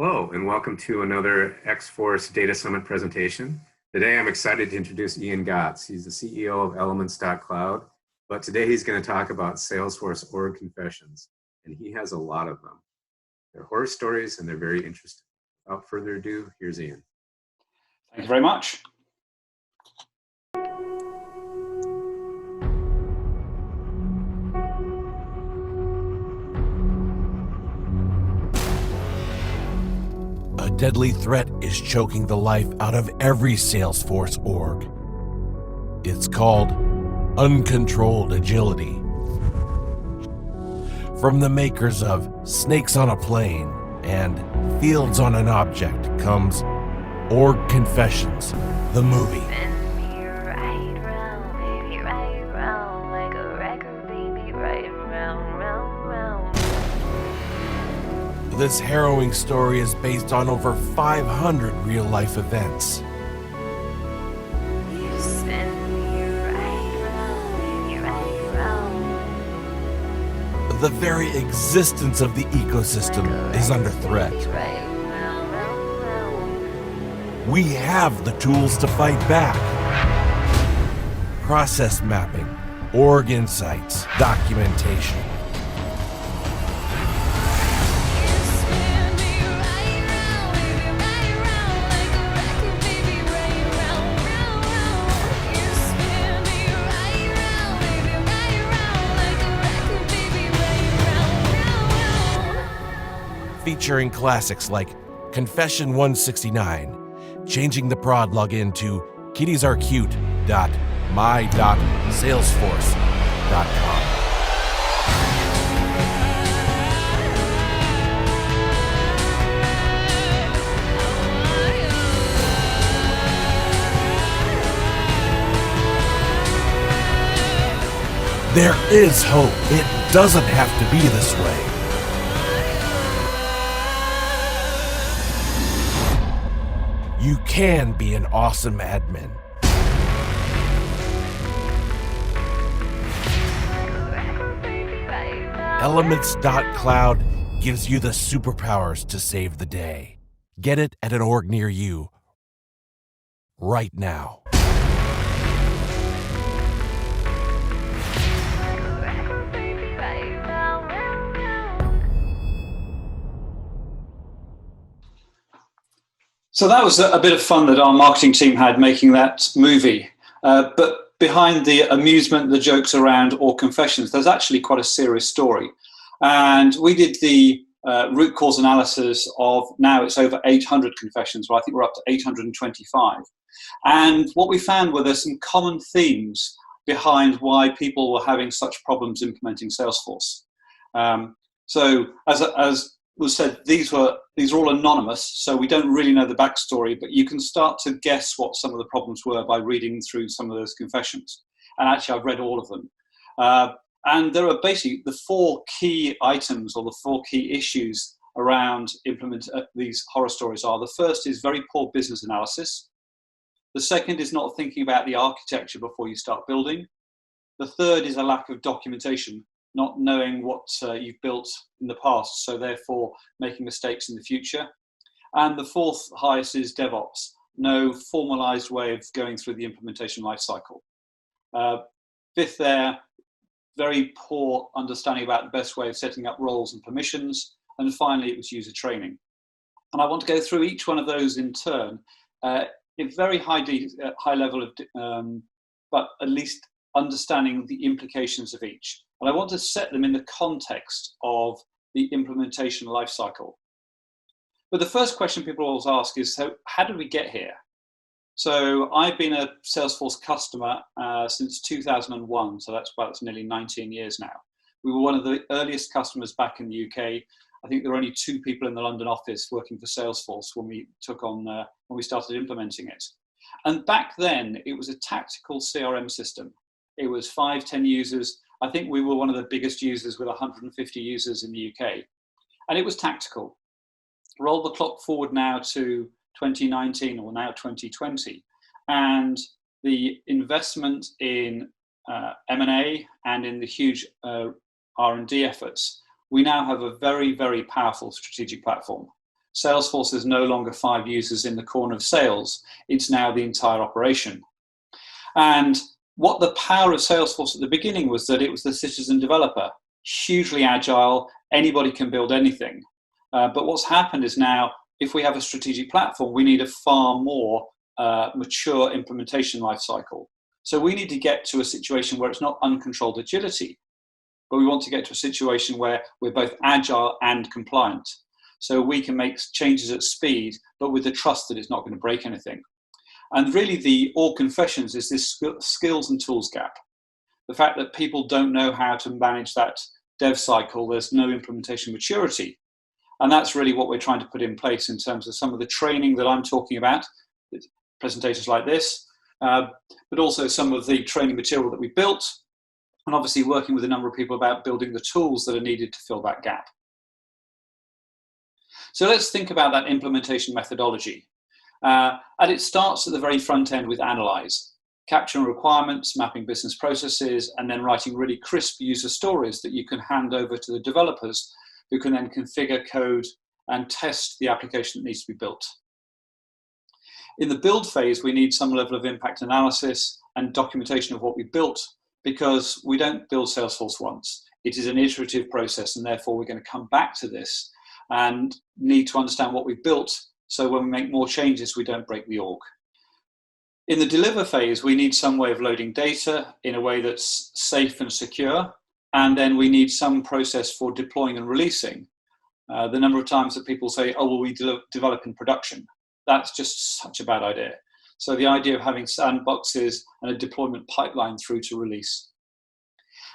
Hello, and welcome to another X-Force Data Summit presentation. Today, I'm excited to introduce Ian Gotts. He's the CEO of Elements.cloud, but today he's going to talk about Salesforce OrgConfessions, and he has a lot of them. They're horror stories, and they're very interesting. Without further ado, here's Ian. Thank you very much. A deadly threat is choking the life out of every Salesforce org. It's called uncontrolled agility. From the makers of Snakes on a Plane and Fields on an Object comes OrgConfessions, the movie. This harrowing story is based on over 500 real-life events. The very existence of the ecosystem is under threat. We have the tools to fight back. Process mapping, org insights, documentation. Featuring classics like Confession 169, changing the prod login to kittiesarecute.my.salesforce.com. There is hope. It doesn't have to be this way. You can be an awesome admin. Elements.cloud gives you the superpowers to save the day. Get it at an org near you right now. So that was a bit of fun that our marketing team had making that movie. But behind the amusement, the jokes around OrgConfessions, there's actually quite a serious story. And we did the root cause analysis of, now it's over 800 confessions, well, I think we're up to 825. And what we found were there's some common themes behind why people were having such problems implementing Salesforce. So as was said, these are all anonymous, so we don't really know the backstory, but you can start to guess what some of the problems were by reading through some of those confessions. And actually, I've read all of them. And there are basically the four key items or the four key issues around these horror stories are: the first is very poor business analysis. The second is not thinking about the architecture before you start building. The third is a lack of documentation, not knowing what you've built in the past, so therefore making mistakes in the future. And the fourth highest is DevOps, no formalized way of going through the implementation lifecycle. Fifth there, very poor understanding about the best way of setting up roles and permissions. And finally, it was user training. And I want to go through each one of those in turn, in very high level of, but at least understanding the implications of each. And I want to set them in the context of the implementation lifecycle. But the first question people always ask is, so how did we get here? So I've been a Salesforce customer since 2001, so that's nearly 19 years now. We were one of the earliest customers back in the UK. I think there were only 2 people in the London office working for Salesforce when we when we started implementing it. And back then, it was a tactical CRM system. It was 5-10 users. I think we were one of the biggest users with 150 users in the UK. And it was tactical. Roll the clock forward now to 2019 or now 2020. And the investment in M&A and in the huge R&D efforts, we now have a very, very powerful strategic platform. Salesforce is no longer 5 users in the corner of sales. It's now the entire operation. And what the power of Salesforce at the beginning was that it was the citizen developer, hugely agile, anybody can build anything. But what's happened is now, if we have a strategic platform, we need a far more mature implementation lifecycle. So we need to get to a situation where it's not uncontrolled agility, but we want to get to a situation where we're both agile and compliant. So we can make changes at speed, but with the trust that it's not going to break anything. And really the OrgConfessions is this skills and tools gap. The fact that people don't know how to manage that dev cycle, there's no implementation maturity. And that's really what we're trying to put in place in terms of some of the training that I'm talking about, presentations like this, but also some of the training material that we built, and obviously working with a number of people about building the tools that are needed to fill that gap. So let's think about that implementation methodology. And it starts at the very front end with analyze, capturing requirements, mapping business processes, and then writing really crisp user stories that you can hand over to the developers who can then configure code and test the application that needs to be built. In the build phase, we need some level of impact analysis and documentation of what we built, because we don't build Salesforce once. It is an iterative process, and therefore we're going to come back to this and need to understand what we built, so when we make more changes, we don't break the org. In the deliver phase, we need some way of loading data in a way that's safe and secure, and then we need some process for deploying and releasing. The number of times that people say, oh, well, we develop in production. That's just such a bad idea. So the idea of having sandboxes and a deployment pipeline through to release.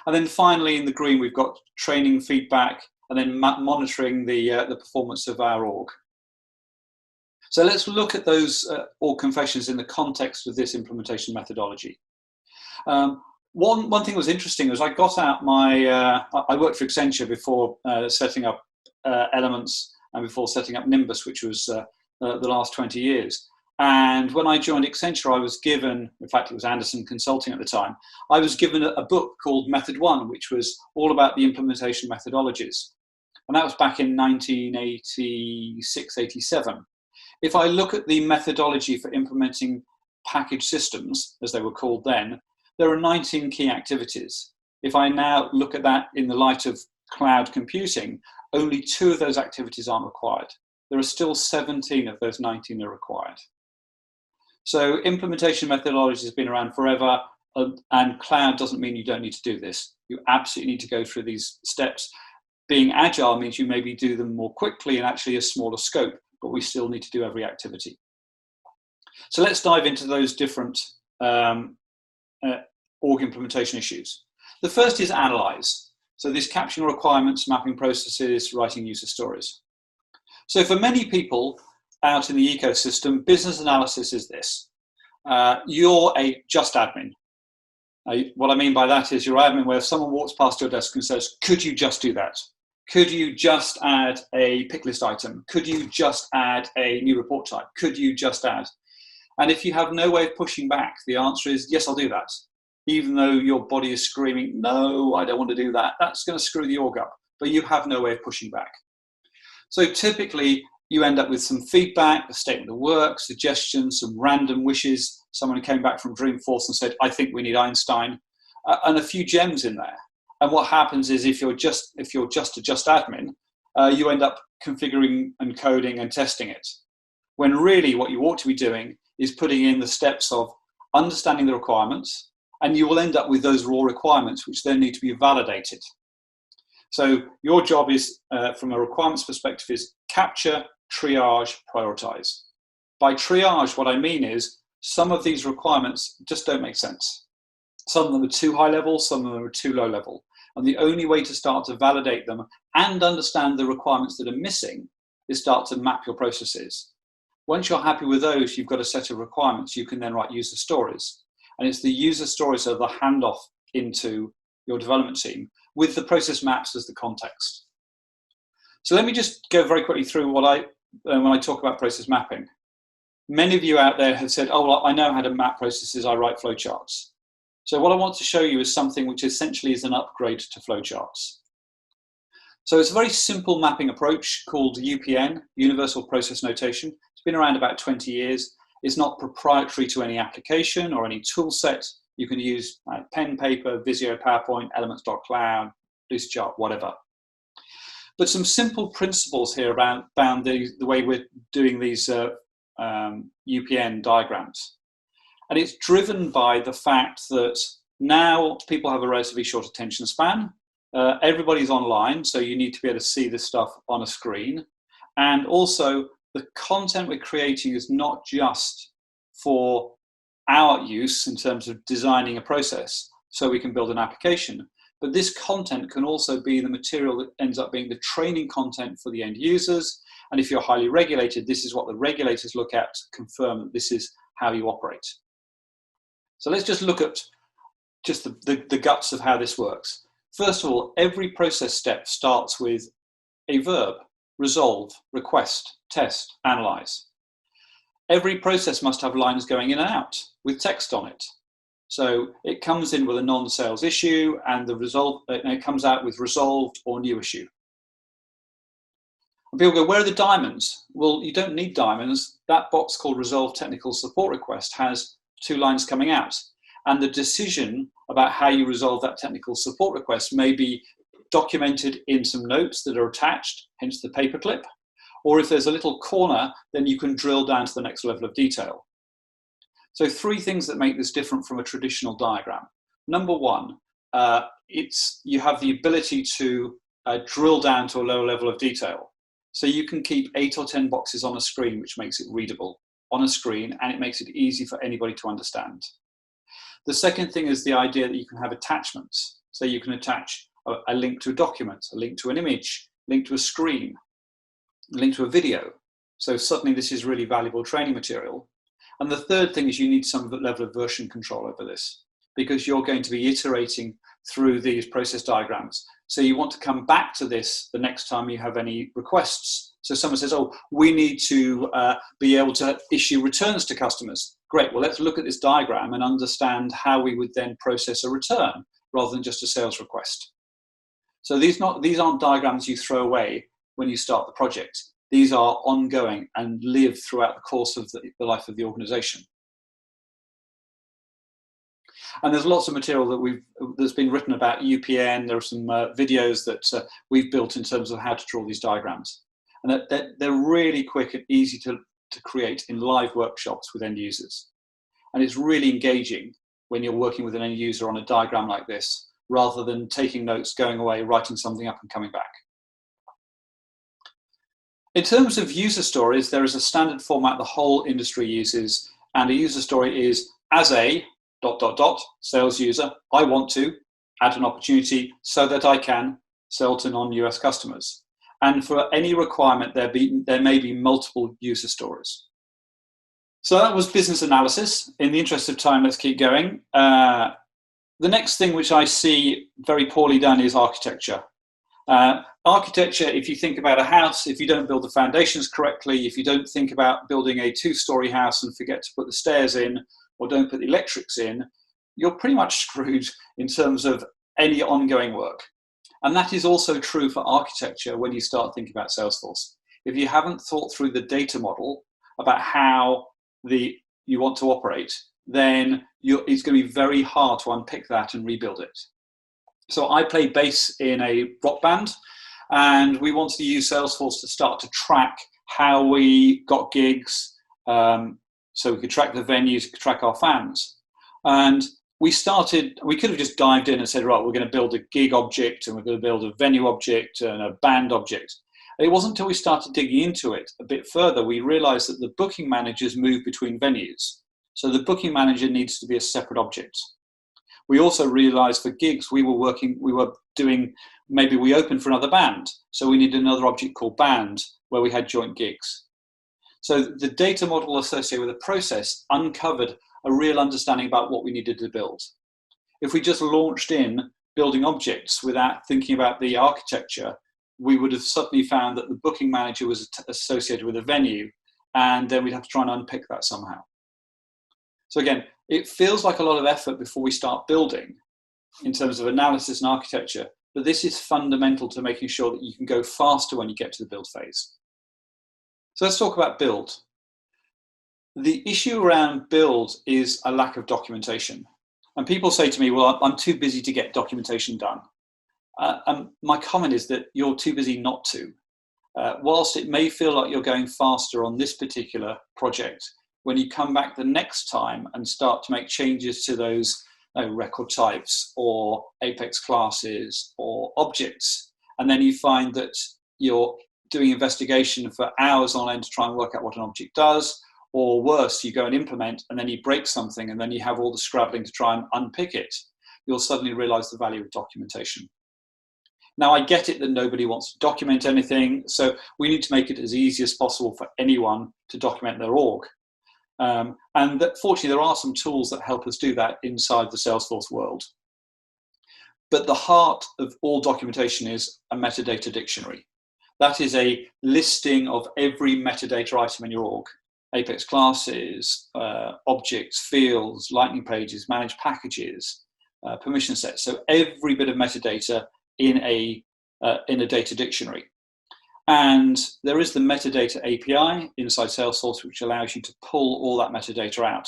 And then finally, in the green, we've got training, feedback, and then monitoring the performance of our org. So let's look at those OrgConfessions in the context of this implementation methodology. One thing that was interesting was I got out my, I worked for Accenture before setting up Elements and before setting up Nimbus, which was the last 20 years. And when I joined Accenture, I was given, in fact, it was Anderson Consulting at the time, I was given a book called Method 1, which was all about the implementation methodologies. And that was back in 1986, 87. If I look at the methodology for implementing package systems, as they were called then, there are 19 key activities. If I now look at that in the light of cloud computing, only 2 of those activities aren't required. There are still 17 of those 19 are required. So implementation methodology has been around forever, and cloud doesn't mean you don't need to do this. You absolutely need to go through these steps. Being agile means you maybe do them more quickly and actually a smaller scope, but we still need to do every activity. So let's dive into those different org implementation issues. The first is analyze. So this capturing requirements, mapping processes, writing user stories. So for many people out in the ecosystem, business analysis is this. You're a just admin. What I mean by that is your admin where someone walks past your desk and says, could you just do that? Could you just add a pick list item? Could you just add a new report type? Could you just add? And if you have no way of pushing back, the answer is, yes, I'll do that. Even though your body is screaming, no, I don't want to do that. That's going to screw the org up, but you have no way of pushing back. So typically you end up with some feedback, a statement of work, suggestions, some random wishes. Someone came back from Dreamforce and said, I think we need Einstein, and a few gems in there. And what happens is if you're just a just admin, you end up configuring and coding and testing it. When really what you ought to be doing is putting in the steps of understanding the requirements, and you will end up with those raw requirements which then need to be validated. So your job is, from a requirements perspective, is capture, triage, prioritize. By triage, what I mean is some of these requirements just don't make sense. Some of them are too high level, some of them are too low level. And the only way to start to validate them and understand the requirements that are missing is start to map your processes. Once you're happy with those, you've got a set of requirements, you can then write user stories. And it's the user stories that are the handoff into your development team with the process maps as the context. So let me just go very quickly through what when I talk about process mapping. Many of you out there have said, oh, well, I know how to map processes, I write flowcharts. So what I want to show you is something which essentially is an upgrade to flowcharts. So it's a very simple mapping approach called UPN, Universal Process Notation. It's been around about 20 years. It's not proprietary to any application or any tool set. You can use pen, paper, Visio, PowerPoint, Elements.cloud, Lucidchart, whatever. But some simple principles here about the way we're doing these UPN diagrams. And it's driven by the fact that now people have a relatively short attention span. Everybody's online, so you need to be able to see this stuff on a screen. And also, the content we're creating is not just for our use in terms of designing a process so we can build an application, but this content can also be the material that ends up being the training content for the end users. And if you're highly regulated, this is what the regulators look at to confirm that this is how you operate. So let's just look at just the guts of how this works. First of all, every process step starts with a verb: resolve, request, test, analyze. Every process must have lines going in and out with text on it. So it comes in with a non-sales issue, and it comes out with resolved or new issue. And people go, where are the diamonds? Well, you don't need diamonds. That box called resolve technical support request has 2 lines coming out. And the decision about how you resolve that technical support request may be documented in some notes that are attached, hence the paperclip. Or if there's a little corner, then you can drill down to the next level of detail. So 3 things that make this different from a traditional diagram. Number 1, you have the ability to drill down to a lower level of detail. So you can keep 8 or 10 boxes on a screen, which makes it readable on a screen, and it makes it easy for anybody to understand. The second thing is the idea that you can have attachments. So you can attach a link to a document, a link to an image, a link to a screen, a link to a video. So suddenly this is really valuable training material. And the third thing is you need some level of version control over this, because you're going to be iterating through these process diagrams. So you want to come back to this the next time you have any requests. So someone says, oh, we need to be able to issue returns to customers. Great, well, let's look at this diagram and understand how we would then process a return rather than just a sales request. So these aren't diagrams you throw away when you start the project. These are ongoing and live throughout the course of the life of the organization. And there's lots of material that's been written about UPN. There are some videos that we've built in terms of how to draw these diagrams. And they're really quick and easy to create in live workshops with end users. And it's really engaging when you're working with an end user on a diagram like this, rather than taking notes, going away, writing something up and coming back. In terms of user stories, there is a standard format the whole industry uses, and a user story is as a ... sales user, I want to add an opportunity so that I can sell to non-US customers. And for any requirement, there may be multiple user stories. So that was business analysis. In the interest of time, let's keep going. The next thing which I see very poorly done is architecture. Architecture, if you think about a house, if you don't build the foundations correctly, if you don't think about building a 2-story house and forget to put the stairs in, or don't put the electrics in, you're pretty much screwed in terms of any ongoing work. And that is also true for architecture when you start thinking about Salesforce. If you haven't thought through the data model about how you want to operate, then it's going to be very hard to unpick that and rebuild it. So I play bass in a rock band, and we wanted to use Salesforce to start to track how we got gigs, so we could track the venues, could track our fans. And we could have just dived in and said, right, we're going to build a gig object and we're going to build a venue object and a band object. And it wasn't until we started digging into it a bit further, we realized that the booking managers move between venues. So the booking manager needs to be a separate object. We also realized for gigs, we opened for another band. So we needed another object called band where we had joint gigs. So the data model associated with the process uncovered a real understanding about what we needed to build. If we just launched in building objects without thinking about the architecture, we would have suddenly found that the booking manager was associated with a venue, and then we'd have to try and unpick that somehow. So again, it feels like a lot of effort before we start building in terms of analysis and architecture, but this is fundamental to making sure that you can go faster when you get to the build phase. So let's talk about build. The issue around build is a lack of documentation. And people say to me, well, I'm too busy to get documentation done. My comment is that you're too busy not to. Whilst it may feel like you're going faster on this particular project, when you come back the next time and start to make changes to those record types or Apex classes or objects, and then you find that you're doing investigation for hours on end to try and work out what an object does, or worse, you go and implement and then you break something and then you have all the scrabbling to try and unpick it, you'll suddenly realize the value of documentation. Now, I get it that nobody wants to document anything, so we need to make it as easy as possible for anyone to document their org. And that, fortunately, there are some tools that help us do that inside the Salesforce world. But the heart of all documentation is a metadata dictionary. That is a listing of every metadata item in your org. Apex classes, objects, fields, lightning pages, managed packages, permission sets. So every bit of metadata in a data dictionary. And there is the metadata API inside Salesforce, which allows you to pull all that metadata out.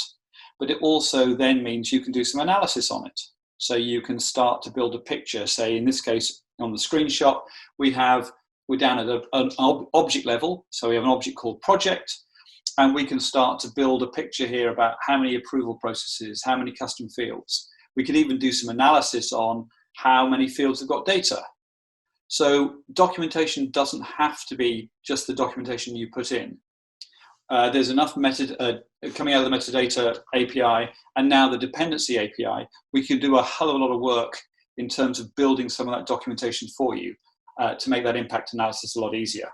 But it also then means you can do some analysis on it. So you can start to build a picture. Say, in this case, on the screenshot, we're down at an object level. So we have an object called project, and we can start to build a picture here about how many approval processes, how many custom fields. We could even do some analysis on how many fields have got data. So documentation doesn't have to be just the documentation you put in. There's enough coming out of the metadata API and now the dependency API. We can do a hell of a lot of work in terms of building some of that documentation for you to make that impact analysis a lot easier.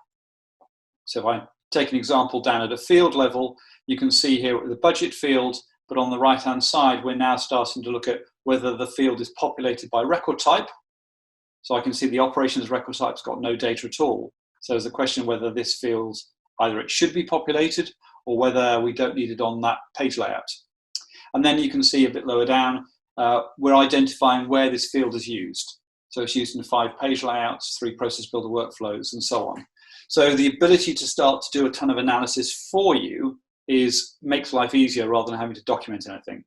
So if I take an example down at a field level, you can see here the budget field, but on the right-hand side, we're now starting to look at whether the field is populated by record type. So I can see the operations record type's got no data at all. So there's a question whether this field, either it should be populated or whether we don't need it on that page layout. And then you can see a bit lower down, we're identifying where this field is used. So it's used in 5 page layouts, 3 process builder workflows, and so on. So the ability to start to do a ton of analysis for you makes life easier rather than having to document anything.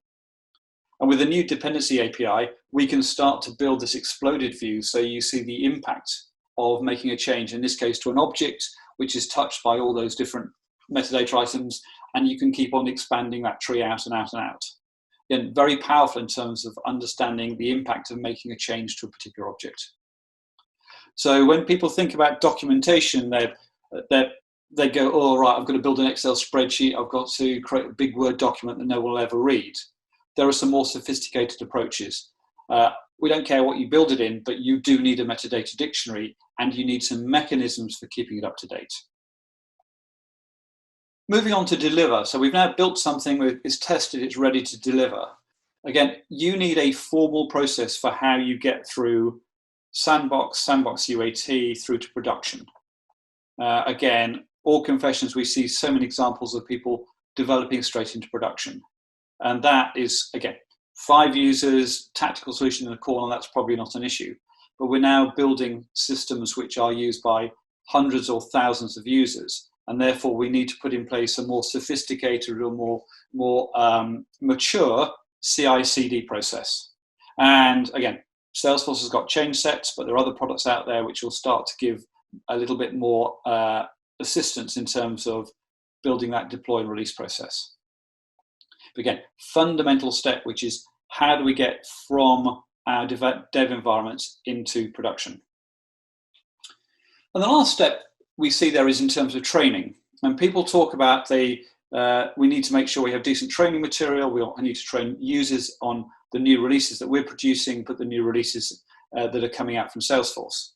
And with the new dependency API, we can start to build this exploded view so you see the impact of making a change, in this case to an object, which is touched by all those different metadata items, and you can keep on expanding that tree out and out and out. Again, very powerful in terms of understanding the impact of making a change to a particular object. So when people think about documentation, they go, oh, right, I've got to build an Excel spreadsheet, I've got to create a big Word document that no one will ever read. There are some more sophisticated approaches. We don't care what you build it in, but you do need a metadata dictionary and you need some mechanisms for keeping it up to date. Moving on to deliver. So we've now built something, it's tested, it's ready to deliver. Again, you need a formal process for how you get through sandbox UAT through to production. Again, OrgConfessions, we see so many examples of people developing straight into production. And that is, again, 5 users, tactical solution in a corner, that's probably not an issue. But we're now building systems which are used by hundreds or thousands of users. And therefore, we need to put in place a more sophisticated or more mature CI/CD process. And again, Salesforce has got change sets, but there are other products out there which will start to give a little bit more assistance in terms of building that deploy and release process. But again, fundamental step, which is how do we get from our dev environments into production? And the last step we see there is in terms of training. And people talk about we need to make sure we have decent training material. We need to train users on the new releases that we're producing, but the new releases that are coming out from Salesforce.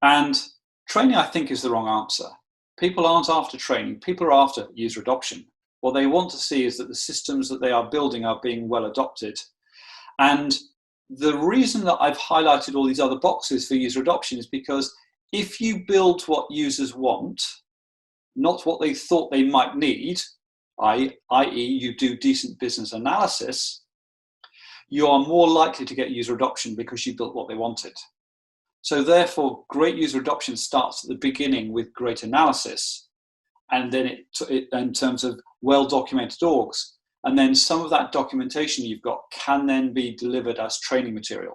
And training, I think, is the wrong answer. People aren't after training. People are after user adoption. What they want to see is that the systems that they are building are being well adopted. And the reason that I've highlighted all these other boxes for user adoption is because if you build what users want, not what they thought they might need, i.e. you do decent business analysis, you are more likely to get user adoption because you built what they wanted. So therefore, great user adoption starts at the beginning with great analysis, and then it in terms of well-documented orgs. And then some of that documentation you've got can then be delivered as training material.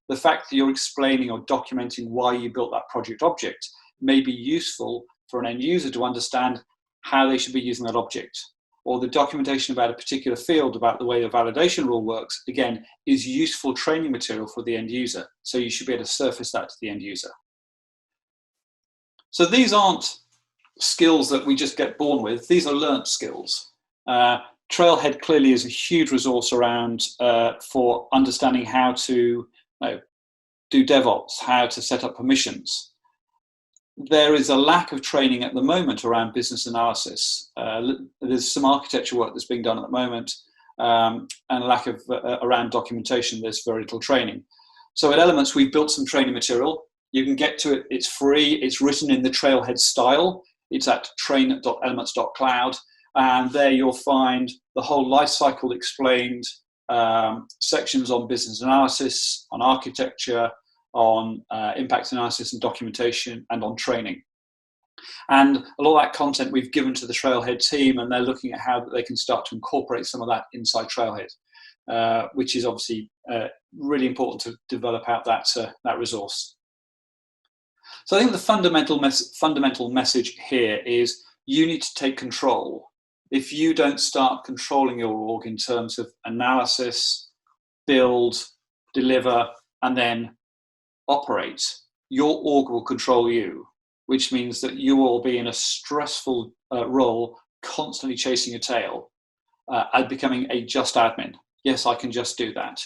The fact that you're explaining or documenting why you built that project object may be useful for an end user to understand how they should be using that object. Or the documentation about a particular field, about the way the validation rule works, again, is useful training material for the end user. So you should be able to surface that to the end user. So these aren't skills that we just get born with. These are learnt skills. Trailhead clearly is a huge resource around for understanding how to do DevOps, how to set up permissions. There is a lack of training at the moment around business analysis. There's some architecture work that's being done at the moment, and a lack of around documentation. There's very little training. So at Elements, we've built some training material. You can get to it. It's free. It's written in the Trailhead style. It's at train.elements.cloud, and there you'll find the whole life cycle explained, sections on business analysis, on architecture, on impact analysis and documentation, and on training. And a lot of that content we've given to the Trailhead team, and they're looking at how they can start to incorporate some of that inside Trailhead, which is obviously really important to develop out that resource. So I think the fundamental message here is you need to take control. If you don't start controlling your org in terms of analysis, build, deliver, and then operate, your org will control you, which means that you will be in a stressful role, constantly chasing your tail and becoming a just admin. Yes, I can just do that.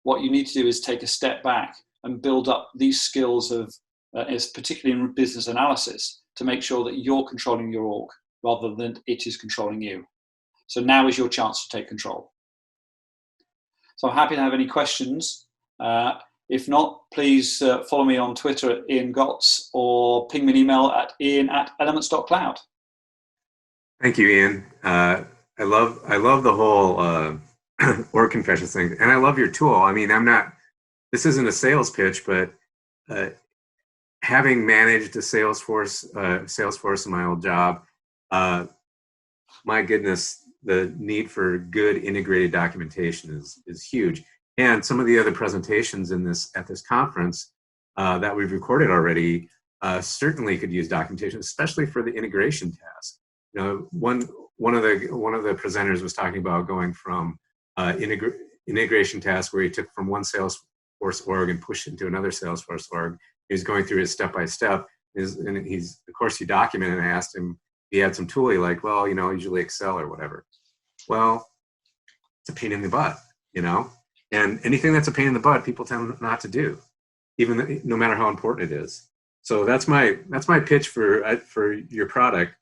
What you need to do is take a step back and build up these skills of, particularly in business analysis, to make sure that you're controlling your org rather than it is controlling you. So now is your chance to take control. So I'm happy to have any questions. If not, please follow me on Twitter at Ian Gotts, or ping me an email at ian@elements.cloud. Thank you, Ian. I love the whole OrgConfessions thing, and I love your tool. I mean, this isn't a sales pitch, but having managed a Salesforce in my old job, my goodness, the need for good integrated documentation is huge. And some of the other presentations at this conference that we've recorded already certainly could use documentation, especially for the integration task. You know, one of the presenters was talking about going from integration task where he took from one Salesforce org and pushed into another Salesforce org. He was going through it step by step. And he's, of course, he documented, and I asked him if he had some tool. He like, well, you know, usually Excel or whatever. Well, it's a pain in the butt, you know. And anything that's a pain in the butt, people tend not to do, even no matter how important it is. So that's my pitch for your product.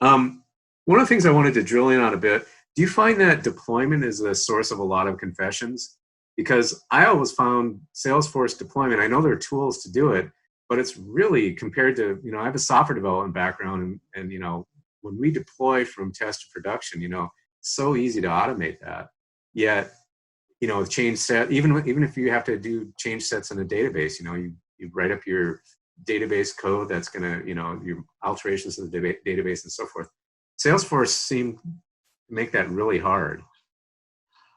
One of the things I wanted to drill in on a bit. Do you find that deployment is the source of a lot of confessions? Because I always found Salesforce deployment. I know there are tools to do it, but it's really compared to, you know, I have a software development background, and you know, when we deploy from test to production, you know, it's so easy to automate that. Yet, you know, change set, even if you have to do change sets in a database, you know, you write up your database code that's going to, you know, your alterations of the database and so forth. Salesforce seemed to make that really hard.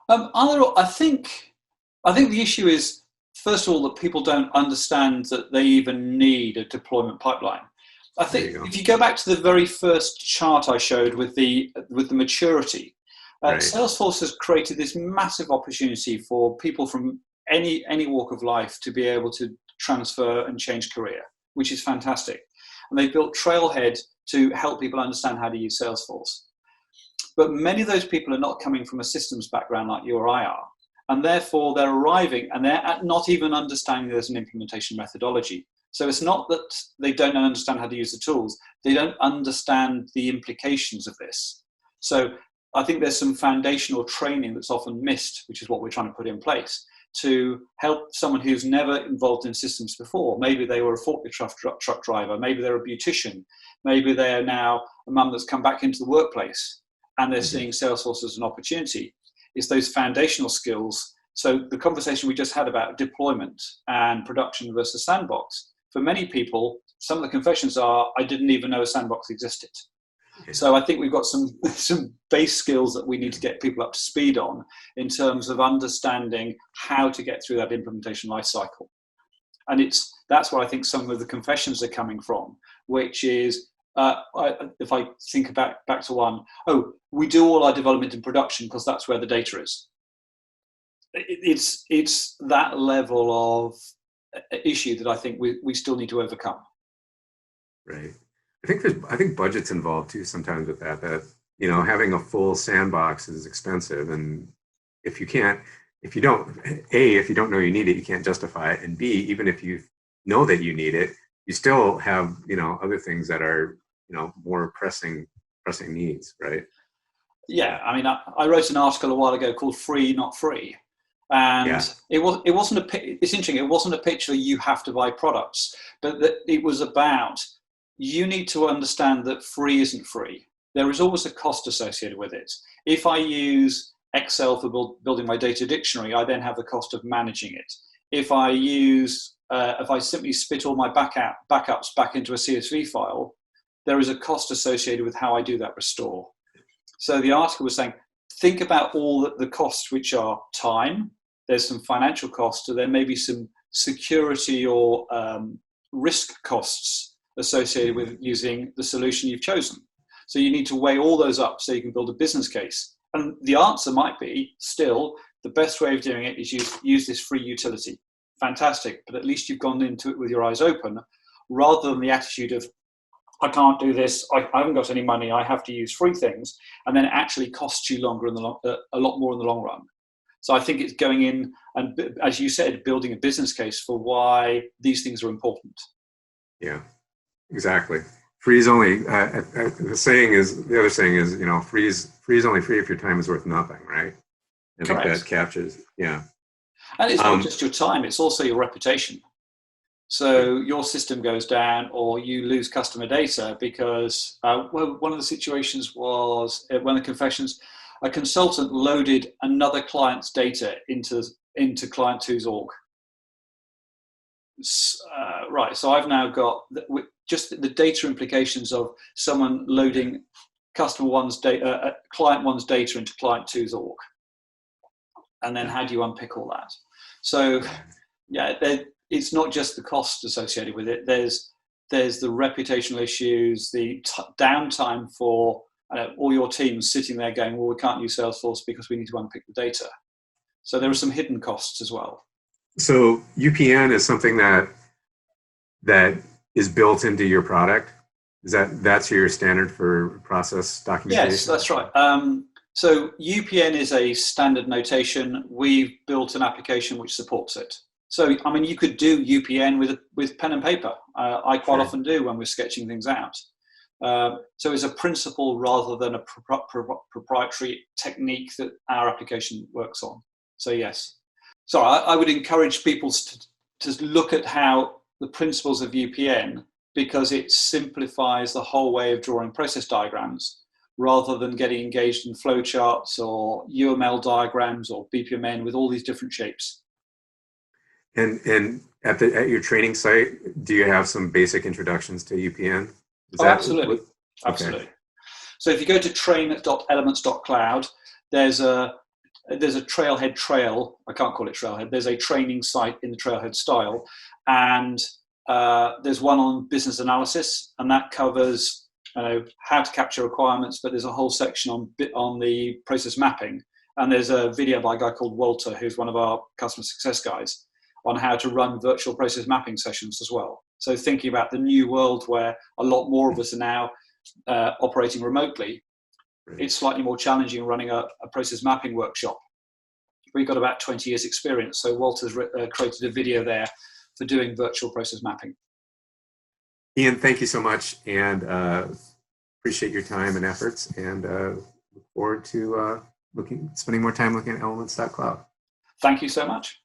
I think the issue is, first of all, that people don't understand that they even need a deployment pipeline. I think if you go back to the very first chart I showed with the maturity, right. Salesforce has created this massive opportunity for people from any walk of life to be able to transfer and change career, which is fantastic. And they've built Trailhead to help people understand how to use Salesforce. But many of those people are not coming from a systems background like you or I are. And therefore they're arriving and they're not even understanding there's an implementation methodology. So it's not that they don't understand how to use the tools, they don't understand the implications of this. So I think there's some foundational training that's often missed, which is what we're trying to put in place to help someone who's never involved in systems before. Maybe they were a forklift truck driver, maybe they're a beautician, maybe they're now a mum that's come back into the workplace and they're seeing Salesforce as an opportunity. It's those foundational skills So the conversation we just had about deployment and production versus sandbox, for many people, some of the confessions are, I didn't even know a sandbox existed. Okay. So I think we've got some base skills that we need to get people up to speed on in terms of understanding how to get through that implementation life cycle. And that's where I think some of the confessions are coming from, which is, if I think back to one, we do all our development in production because that's where the data is. It's that level of issue that I think we still need to overcome. Right. I think budget's involved too sometimes with that, having a full sandbox is expensive. And if you don't know you need it, you can't justify it. And B, even if you know that you need it, you still have, other things that are, more pressing needs, right? Yeah. I mean, I wrote an article a while ago called Free, Not Free. And it's interesting. It wasn't a pitch for you have to buy products, but it was about, you need to understand that free isn't free. There is always a cost associated with it. If I use Excel for building my data dictionary, I then have the cost of managing it. If I simply spit all my backups back into a CSV file, there is a cost associated with how I do that restore. So the article was saying, think about all the costs, which are time. There's some financial costs, so there may be some security or risk costs associated with using the solution you've chosen. So you need to weigh all those up so you can build a business case. And the answer might be still, the best way of doing it is use this free utility. Fantastic, but at least you've gone into it with your eyes open, rather than the attitude of, I can't do this, I haven't got any money, I have to use free things, and then it actually costs you a lot more in the long run. So I think it's going in and, as you said, building a business case for why these things are important. Yeah, exactly. Free is only, the other saying is, free is only free if your time is worth nothing, right? I think that captures, yeah. And it's not just your time, it's also your reputation. So your system goes down or you lose customer data because, one of the situations was when the confessions, a consultant loaded another client's data into client 2's org. Right, so I've now got just the data implications of someone loading client 1's data into client 2's org. And then how do you unpick all that? So, yeah, it's not just the cost associated with it. There's the reputational issues, the downtime for all your teams sitting there going, well, we can't use Salesforce because we need to unpick the data. So there are some hidden costs as well. So UPN is something that is built into your product. That's your standard for process documentation? Yes, that's right. So UPN is a standard notation. We've built an application which supports it. So, I mean, you could do UPN with pen and paper. I quite often do when we're sketching things out. So it's a principle rather than a proprietary technique that our application works on. So yes. So I would encourage people to look at how the principles of UPN, because it simplifies the whole way of drawing process diagrams, rather than getting engaged in flowcharts or UML diagrams or BPMN with all these different shapes. And at your training site, do you have some basic introductions to UPN? Absolutely. Absolutely. Okay. So if you go to train.elements.cloud, there's a Trailhead trail. I can't call it Trailhead. There's a training site in the Trailhead style. And there's one on business analysis, and that covers how to capture requirements, but there's a whole section on the process mapping. And there's a video by a guy called Walter, who's one of our customer success guys, on how to run virtual process mapping sessions as well. So thinking about the new world where a lot more of us are now operating remotely, it's slightly more challenging running a process mapping workshop. We've got about 20 years experience. So Walter's created a video there for doing virtual process mapping. Ian, thank you so much, and appreciate your time and efforts, and look forward to spending more time looking at Elements.cloud. Thank you so much.